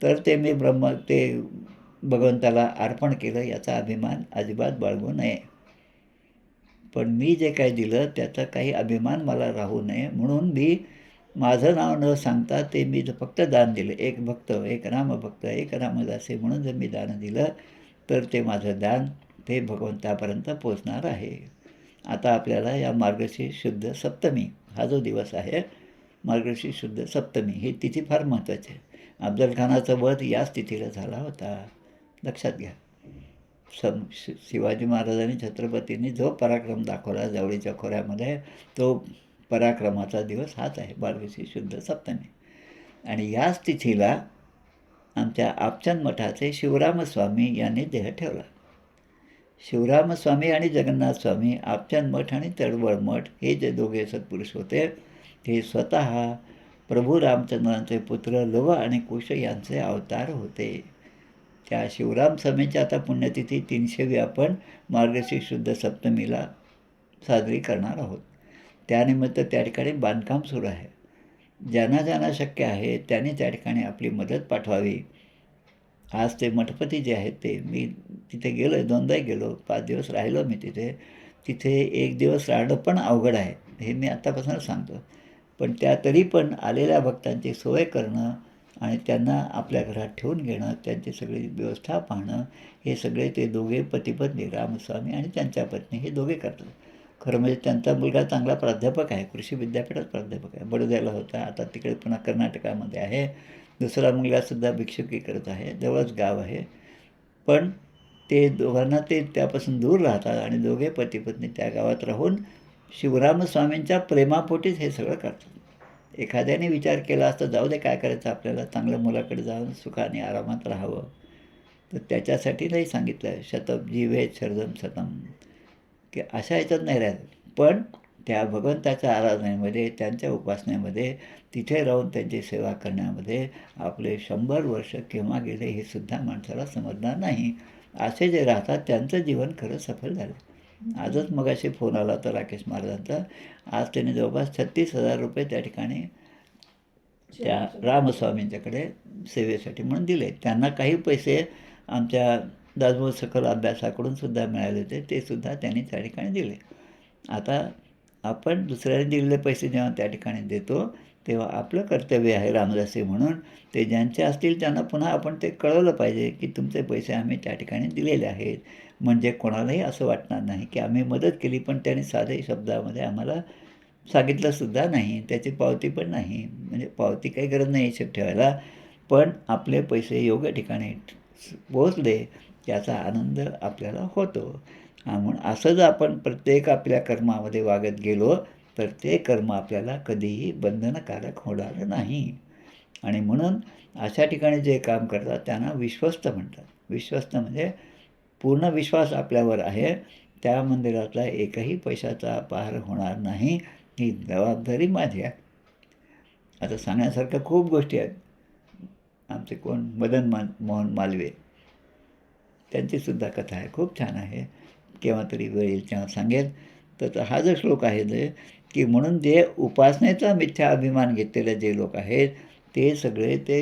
तर ते मी ते भगवंताला अर्पण केलं याचा अभिमान अजिबात बाळगू नये. पण मी जे काही दिलं त्याचा काही अभिमान मला राहू नये म्हणून मी माझं नाव न सांगता ते मी फक्त दान दिलं. एक भक्त, एक रामभक्त, एक रामदासी म्हणून जर मी दान दिलं तर ते माझं दान ते भगवंतापर्यंत पोचणार आहे. आता आपल्याला या मार्गशीर्ष शुद्ध सप्तमी हा जो दिवस आहे, मार्गशीर्ष शुद्ध सप्तमी, ही तिथी फार महत्त्वाची आहे. अफजल खानाचा वध याच तिथीला झाला होता, लक्षात घ्या. शिवाजी महाराजांनी, छत्रपतींनी जो पराक्रम दाखवला जावळीच्या खोऱ्यामध्ये, तो पराक्रमाचा दिवस हाच आहे, मार्गशीर्ष शुद्ध सप्तमी. आणि याच तिथीला आमच्या आपचंद मठाचे शिवरामस्वामी यांनी देह ठेवला. शिवरामस्वामी आणि जगन्नाथ स्वामी, आपचंद मठ आणि तळवळ मठ हे जे दोघे सत्पुरुष होते ते स्वतः प्रभू रामचंद्रांचे पुत्र लव आणि कुश यांचे अवतार होते. त्या शिवराम स्वामीची आता पुण्यतिथी 300वी आपण मार्गशीर्ष शुद्ध सप्तमीला साजरी करणार आहोत. त्यानिमित्त त्या ठिकाणी बांधकाम सुरू आहे. ज्यांना ज्यांना शक्य आहे त्यांनी त्या ठिकाणी आपली मदत पाठवावी. आज ते मठपती जे आहेत ते, मी तिथे गेलो आहे, 2दाही गेलो, 5 दिवस राहिलो मी तिथे. तिथे 1 दिवस राहणं पण अवघड आहे. हे मी आत्तापासूनच सांगतो. पण त्या तरी पण आलेल्या भक्तांची सोय करणं आणि त्यांना आपल्या घरात ठेवून घेणं, त्यांची सगळी व्यवस्था पाहणं, हे सगळे ते दोघे पतिपत्नी रामस्वामी आणि त्यांच्या पत्नी हे दोघे करतात. खरं म्हणजे त्यांचा मुलगा चांगला प्राध्यापक आहे, कृषी विद्यापीठात प्राध्यापक आहे, बडोद्याला होता, आता तिकडे पुन्हा कर्नाटकामध्ये आहे. दुसरा मुलगासुद्धा भिक्षुकी करत आहे, जवळच गाव आहे. पण ते दोघांना ते त्यापासून दूर राहतात आणि दोघे पतिपत्नी त्या गावात राहून शिवरामस्वामींच्या प्रेमापोटीच हे सगळं करतात. एखाद्याने विचार केला असता, जाऊ दे काय करायचं आपल्याला, चांगल्या मुलाकडे जाऊन सुखाने आरामात राहावं, तर त्याच्यासाठी नाही सांगितलं. शतम जीवेत शरदम शतम, की अशा ह्याच्यात नाही राहत. पण त्या भगवंताच्या आराधनेमध्ये, त्यांच्या उपासनेमध्ये, तिथे राहून त्यांची सेवा करण्यामध्ये आपले 100 वर्ष केव्हा गेले हे सुद्धा माणसाला समजणार नाही. असे जे राहतात त्यांचं जीवन खरं सफल झालं. आजच मगाशी फोन आला होता राकेश महाराजांचा. आज त्यांनी जवळपास 36,000 रुपये त्या ठिकाणी त्या रामस्वामींच्याकडे सेवेसाठी म्हणून दिले. त्यांना काही पैसे आमच्या दासबोध सकल अभ्यासाकडून सुद्धा मिळाले होते, ते सुद्धा त्यांनी त्या ठिकाणी दिले. आता आपण दुसऱ्याने दिलेले पैसे जेव्हा त्या ठिकाणी देतो, तेव्हा आपलं कर्तव्य आहे रामदासी म्हणून ते ज्यांचे असतील त्यांना पुन्हा आपण ते कळवलं पाहिजे की तुमचे पैसे आम्ही त्या ठिकाणी दिलेले आहेत. म्हणजे कोणालाही असं वाटणार नाही की आम्ही मदत केली, पण त्यांनी साधे शब्दामध्ये आम्हाला सांगितलंसुद्धा नाही, त्याची पावती पण नाही. म्हणजे पावती काही गरज नाही हिशेब ठेवायला, पण आपले पैसे योग्य ठिकाणी पोहोचले याचा आनंद आपल्याला होतो. म्हणून असं जर आपण प्रत्येक आपल्या कर्मामध्ये वागत गेलो तर ते कर्म आपल्याला कधीही बंधनकारक होणार नाही. आणि म्हणून अशा ठिकाणी जे काम करतात त्यांना विश्वस्त म्हणतात. विश्वस्त म्हणजे पूर्ण विश्वास आपल्यावर आहे, त्या मंदिरातला एकही पैशाचा अपहार होणार नाही, ही जबाबदारी माझी आहे. आता सांगण्यासारख्या खूप गोष्टी आहेत. आमचे कोण मोहन मालवे, त्यांचीसुद्धा कथा आहे, खूप छान आहे. केव्हा तरी वेळ येईल तेव्हा सांगेल. तर हा जो श्लोक आहे ते, की म्हणून जे उपासनेचा मिथ्या अभिमान घेतलेले जे लोक आहेत ते सगळे ते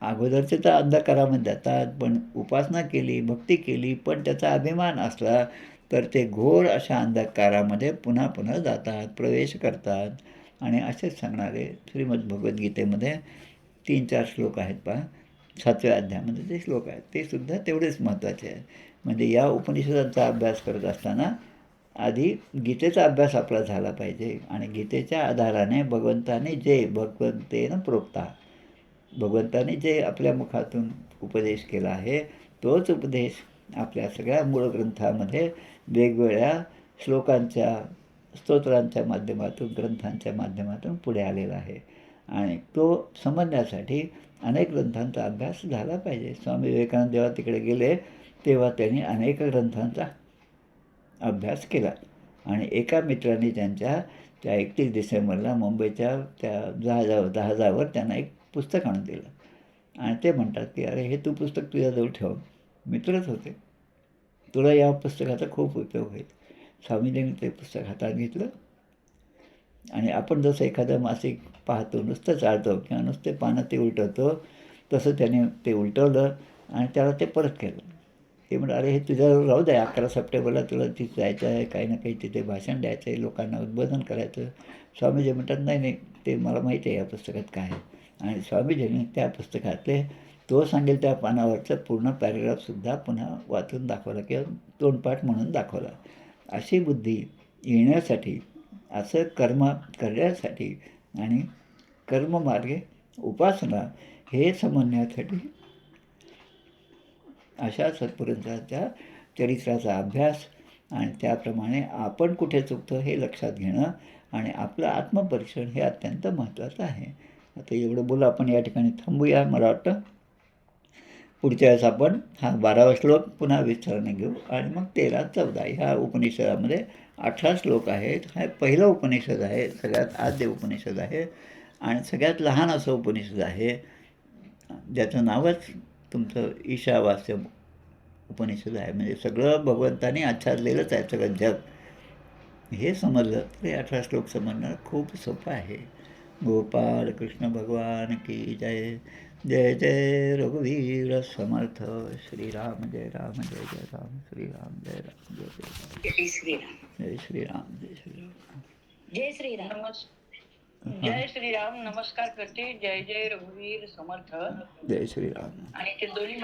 अगोदरचे तर अंधकारामध्ये जातात, पण उपासना केली, भक्ती केली, पण त्याचा अभिमान असला तर ते घोर अशा अंधकारामध्ये पुन्हा पुन्हा जातात, प्रवेश करतात. आणि असेच सांगणारे श्रीमद भगवद्गीतेमध्ये 3-4 श्लोक आहेत पहा, 7व्या अध्यायामध्ये ते श्लोक आहेत, ते सुद्धा तेवढेच महत्त्वाचे आहेत. म्हणजे या उपनिषदांचा अभ्यास करत असताना आधी गीतेचा अभ्यास आपला झाला पाहिजे आणि गीतेच्या आधाराने भगवंतेनं प्रोक्ता, भगवंताने जे आपल्या मुखातून उपदेश केला आहे तोच उपदेश आपल्या सगळ्या मूळ ग्रंथामध्ये वेगवेगळ्या श्लोकांच्या, स्तोत्रांच्या माध्यमातून, ग्रंथांच्या माध्यमातून पुढे आलेला आहे. आणि तो समजण्यासाठी अनेक ग्रंथांचा अभ्यास झाला पाहिजे. स्वामी विवेकानंद जेव्हा तिकडे गेले तेव्हा त्यांनी अनेक ग्रंथांचा अभ्यास केला. आणि एका मित्राने त्यांच्या त्या 31 डिसेंबरला मुंबईच्या त्या जहाजावर त्यांना एक पुस्तक आणून दिलं आणि ते म्हणतात की अरे हे तू पुस्तक तुझ्याजवळ ठेव. मित्रच होते, तुला या पुस्तकाचा खूप उपयोग होईल. स्वामीजींनी ते पुस्तक हातात घेतलं आणि आपण जसं एखादं मासिक पाहतो, नुसतं चालतो किंवा नुसते पानं ते उलटवतो, तसं त्याने ते उलटवलं आणि त्याला ते परत केलं. ते म्हणलं अरे हे तुझ्याजवळ राहू द्या, 11 सप्टेंबरला तुला तिथे जायचं आहे, काही ना काही तिथे भाषण द्यायचं आहे, लोकांना उद्बोधन करायचं. स्वामीजी म्हणतात नाही नाही, ते मला माहिती आहे या पुस्तकात काय आहे. आणि स्वामीजींनी त्या पुस्तकातले तो सांगेल त्या पानावरचं पूर्ण पॅरेग्राफसुद्धा पुन्हा वाचून दाखवला किंवा तोंडपाठ म्हणून दाखवला. अशी बुद्धी येण्यासाठी, असं कर्म करण्यासाठी आणि कर्ममार्गे उपासना हे समजण्यासाठी अशा सत्पुरुषांच्या चरित्राचा अभ्यास आणि त्याप्रमाणे आपण कुठे चुकतो हे लक्षात घेणं आणि आपलं आत्मपरीक्षण हे अत्यंत महत्त्वाचं आहे. आता एवढं बोलू, आपण या ठिकाणी थांबूया. मला वाटतं पुढच्या वेळेस आपण हा 12वा श्लोक पुन्हा विस्ताराने घेऊ आणि मग 13-14 ह्या उपनिषदामध्ये 18 श्लोक आहेत. हा पहिलं उपनिषद आहे, सगळ्यात आद्य उपनिषद आहे आणि सगळ्यात लहान असं उपनिषद आहे, ज्याचं नावच तुमचं ईशावास्य उपनिषद आहे. म्हणजे सगळं भगवंताने आच्छादलेलंच आहे सगळं जग. हे समजलं तर 18 श्लोक समजणं खूप सोपं आहे. गोपाल कृष्ण भगवान की जय. जय जय रघुवीर समर्थ. श्रीराम जय राम, जय जय राम, श्रीराम जय राम, जय जय राम, जय श्रीराम, जय श्रीराम, जय श्रीराम. जय श्रीराम. जय श्रीराम. नमस्कार करते. जय जय रघुवीर समर्थ. जय श्रीराम. आणि ते दोन्ही